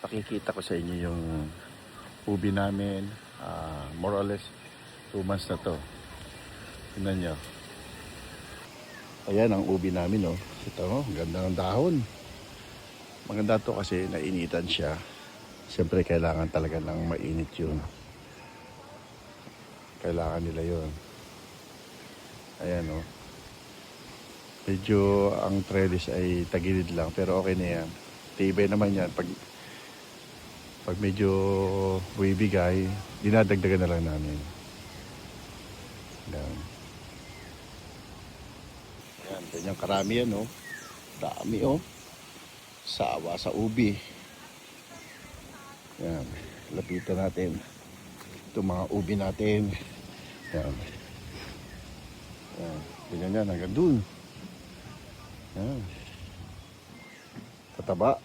Pakikita ko sa inyo yung ubi namin. More or less 2 months na to. Tingnan nyo. Ayan ang ubi namin, oh. Ito, oh, ganda ng dahon. Maganda to kasi nainitan siya. Siyempre kailangan talaga ng mainit yun. Kailangan nila yun. Ayan, oh. Medyo ang trellis ay tagilid lang pero okay na yan. Tibay naman yan. Pag medyo buibigay, dinadagdagan na lang namin. Yan. Yan, ganyang karami yan, oh. Dami, oh. Sawa sa ubi. Yan. Lapitan natin. Ito mga ubi natin. Yan. Yan. Ganyan yan, hanggang dun. Yan. Tataba.